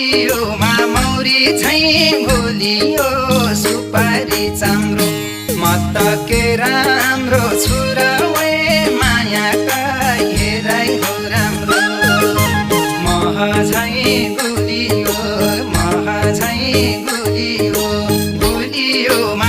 गुलियोमा मौरी झैँ भुलियो सुपारी चाम्रो म त के राम्रो छु र वे मायाका हेराइ हो राम्रो मह झैँ गुलियो गुलियोमा